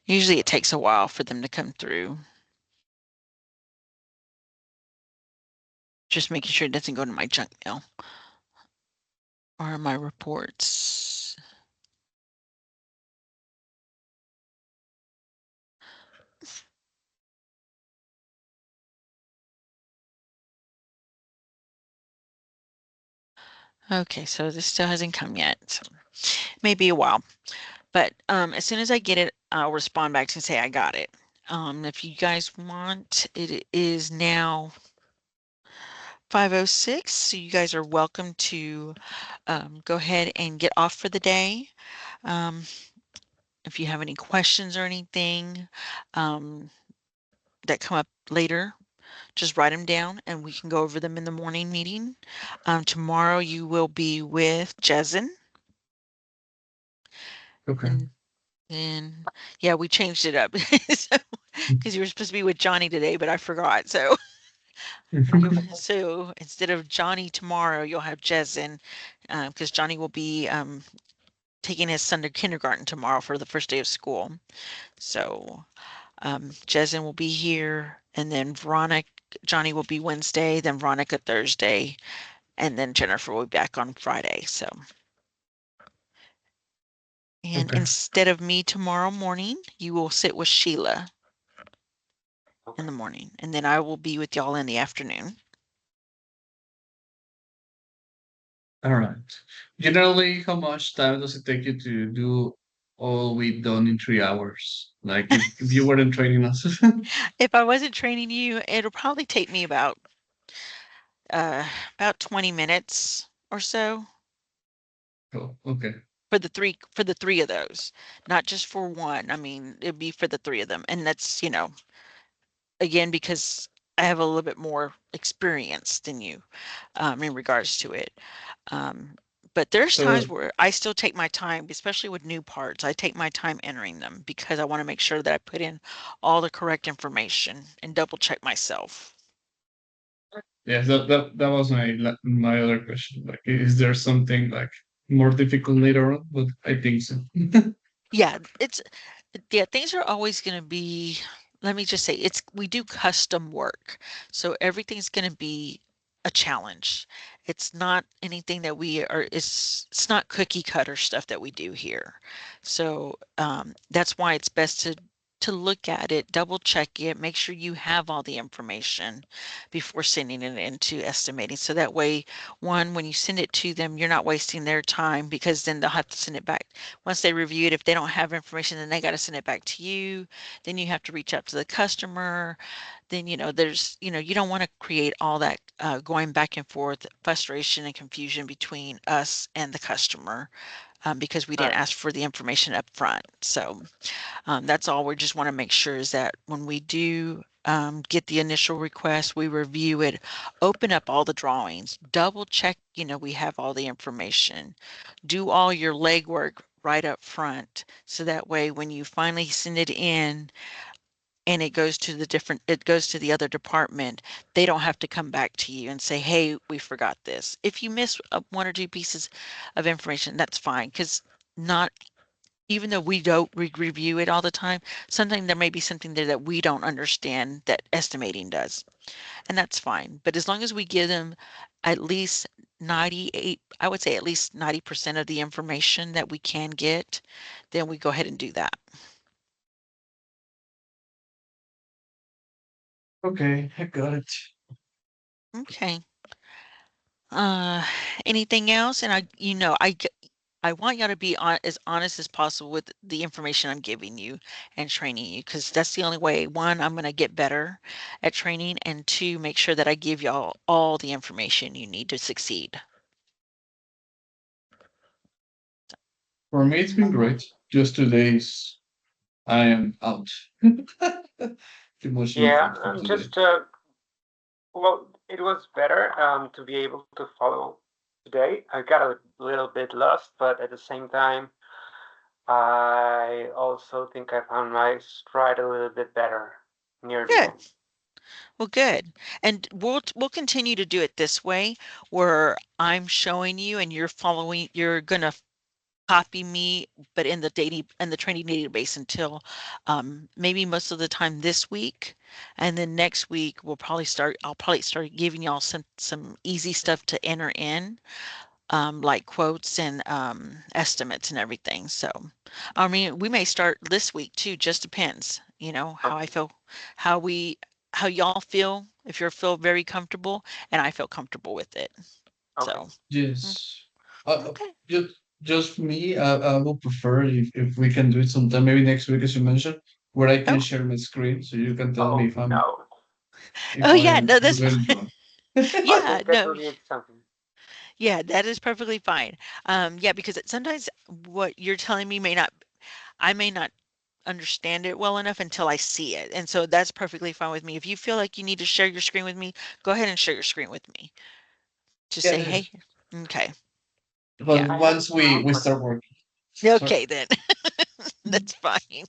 usually it takes a while for them to come through. Just making sure it doesn't go to my junk mail or my reports. Okay, so this still hasn't come yet. So maybe a while. But as soon as I get it, I'll respond back and say I got it. If you guys want, it is now 5:06, so you guys are welcome to go ahead and get off for the day. If you have any questions or anything that come up later, just write them down and we can go over them in the morning meeting. Tomorrow you will be with Jezen. Okay. And then, yeah, we changed it up. Because you were supposed to be with Johnny today, but I forgot. So, so instead of Johnny tomorrow, you'll have Jezen, because Johnny will be taking his son to kindergarten tomorrow for the first day of school. So, Jezen will be here, and then Johnny will be Wednesday, then Veronica Thursday, and then Jennifer will be back on Friday. So, and Okay. instead of me tomorrow morning, you will sit with Sheila in Okay. the morning, and then I will be with y'all in the afternoon. All right. Generally, how much time does it take you to do all we done in 3 hours? Like if you weren't training us. If I wasn't training you, it'll probably take me about 20 minutes or so Oh, okay. for the three of those, not just for one. I mean, it'd be for the three of them, and that's again because I have a little bit more experience than you in regards to it. Um, but there's times So where I still take my time, especially with new parts. I take my time entering them because I want to make sure that I put in all the correct information and double check myself. yes, that was my other question. Like, is there something like more difficult later on? But I think so. Yeah, things are always going to be, let me just say, we do custom work. So everything's going to be a challenge. It's not anything that it's not cookie cutter stuff that we do here. So that's why it's best to look at it, double check it, make sure you have all the information before sending it into estimating. So that way, one, when you send it to them, you're not wasting their time because then they'll have to send it back once they review it. If they don't have information, then they got to send it back to you. Then you have to reach out to the customer. Then, you don't want to create all that going back and forth, frustration and confusion between us and the customer because we didn't Right. ask for the information up front. So that's all. We just want to make sure is that when we do get the initial request, we review it, open up all the drawings, double check, we have all the information, do all your legwork right up front. So that way, when you finally send it in and it goes to the other department, they don't have to come back to you and say, hey, we forgot this. If you miss one or two pieces of information, that's fine because not even though we don't review it all the time, sometimes there may be something there that we don't understand that estimating does, and that's fine. But as long as we give them at least 98, I would say at least 90% of the information that we can get, then we go ahead and do that. Okay, I got it. Okay. Uh, anything else? And I want y'all to be as honest as possible with the information I'm giving you and training you, because that's the only way. One, I'm going to get better at training, and two, make sure that I give y'all all the information you need to succeed. For me, it's been great. Just 2 days, I am out. Too much Yeah, info for and today. just well, it was better to be able to follow today. I got a little bit lost, but at the same time, I also think I found my stride a little bit better near the Good. end. Well, good. And we'll continue to do it this way, where I'm showing you and you're following. You're gonna copy me, but in the training database until maybe most of the time this week, and then next week I'll probably start giving y'all some easy stuff to enter in, like quotes and estimates and everything. So, I mean, we may start this week too. Just depends, how I Okay. feel, how we, how y'all feel. If you feel very comfortable, and I feel comfortable with it. Okay. So, mm, Yes. okay. Just me, I will prefer if we can do it sometime, maybe next week, as you mentioned, where I can Oh, share my screen so you can tell me Oh if I'm no, if oh yeah. I'm No, that's doing fine. wrong. I Yeah, think that no. will need something. Yeah, that is perfectly fine. Yeah, because sometimes what you're telling me I may not understand it well enough until I see it. And so that's perfectly fine with me. If you feel like you need to share your screen with me, go ahead and share your screen with me. Just say, Yeah, hey, okay. but Yeah. I have it once now, we but start working. Okay, then. That's fine.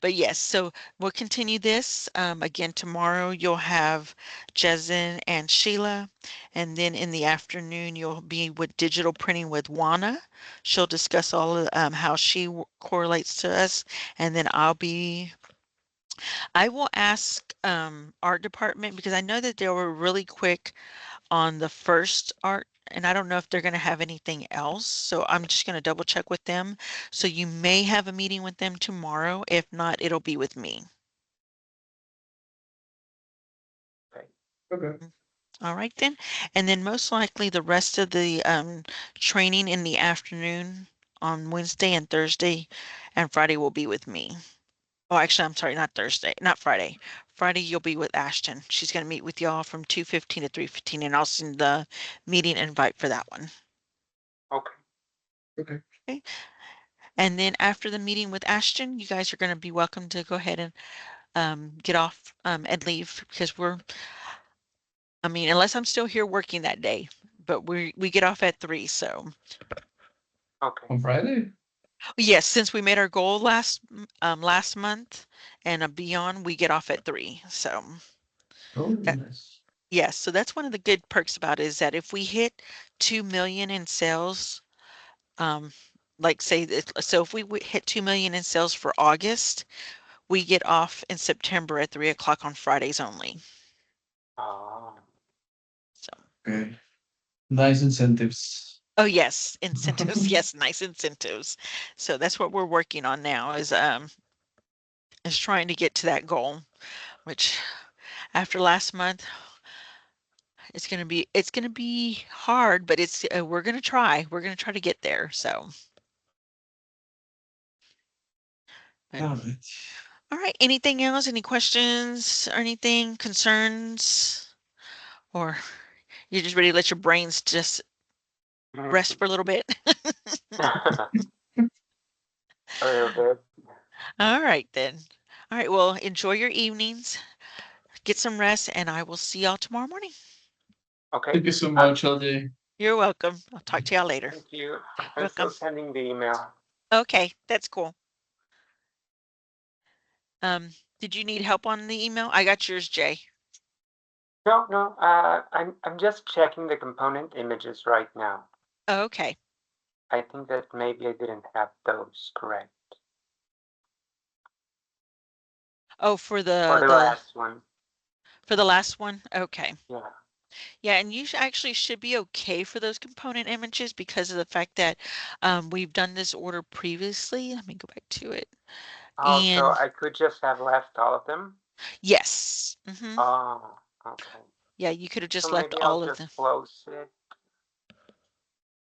But yes, so we'll continue this. Again, tomorrow you'll have Jezen and Sheila. And then in the afternoon, you'll be with digital printing with Juana. She'll discuss all of how she correlates to us. And then I will ask art department because I know that they were really quick on the first art, and I don't know if they're going to have anything else. So I'm just going to double check with them. So you may have a meeting with them tomorrow. If not, it'll be with me. Okay. All right then. And then most likely the rest of the training in the afternoon on Wednesday and Thursday and Friday will be with me. Oh, actually, I'm sorry, not Thursday, not Friday. Friday you'll be with Ashton. She's going to meet with y'all from 2:15 to 3:15, and I'll send the meeting invite for that one. Okay. Okay. Okay. And then after the meeting with Ashton, you guys are going to be welcome to go ahead and get off and leave because I mean, unless I'm still here working that day, but we get off at 3. So Okay. On Friday? yes, since we made our goal last month and beyond, we get off at 3. So Oh, that, nice. yes, so that's one of the good perks about it is that if we hit 2 million in sales, um, like say so if we hit 2 million in sales for August, we get off in September at 3 o'clock on Fridays only. Oh. So, Okay. Nice incentives. oh yes, incentives. Yes, nice incentives. So that's what we're working on now is trying to get to that goal, which after last month, it's gonna be hard, but it's we're gonna try. We're gonna try to get there. So, but, Got it. all right. Anything else? Any questions or anything? Concerns? Or you're just ready to let your brains just rest for a little bit? A little bit. All right then. All right. Well, enjoy your evenings. Get some rest, and I will see y'all tomorrow morning. Okay. Thank you so much, LJ. You're welcome. I'll talk to y'all later. Thank you. I'm Welcome. still sending the email. Okay, that's cool. Did you need help on the email? I got yours, Jay. No, no. I'm just checking the component images right now. Oh, okay. I think that maybe I didn't have those correct. Oh, for For the the last one. for the last one? Okay. Yeah. Yeah, and you actually should be okay for those component images because of the fact that we've done this order previously. Let me go back to it. Also, And I could just have left all of them. yes. Oh, okay. Yeah, you could have just So left maybe I'll all of them. just close it.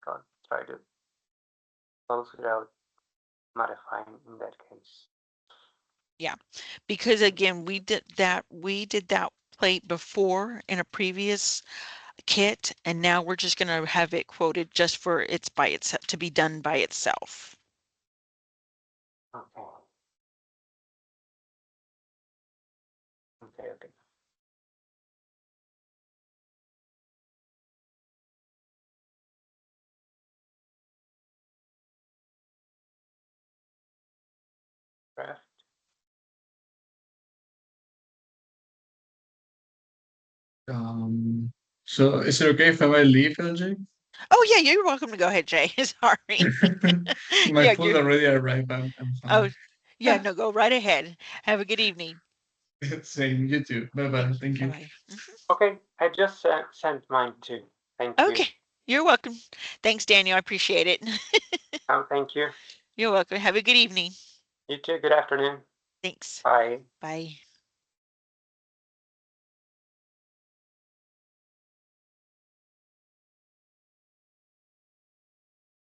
I'll try to close without modifying in that case. Yeah, because again, we did that plate before in a previous kit, and now we're just gonna have it quoted just for it's by itself to be done by itself. Okay. Okay, okay. Craft. So is it okay if I might leave, LJ? Oh yeah, you're welcome to go ahead, Jay. Sorry. My Yeah, food already arrived. I'm oh fine. yeah, no, go right ahead. Have a good evening. Same, you too. Bye bye. Thank Bye you. bye. Okay, I just sent mine too. Thank you. Okay, you're welcome. Thanks, Daniel. I appreciate it. Oh, thank you. You're welcome. Have a good evening. You too. Good afternoon. Thanks. Bye. Bye.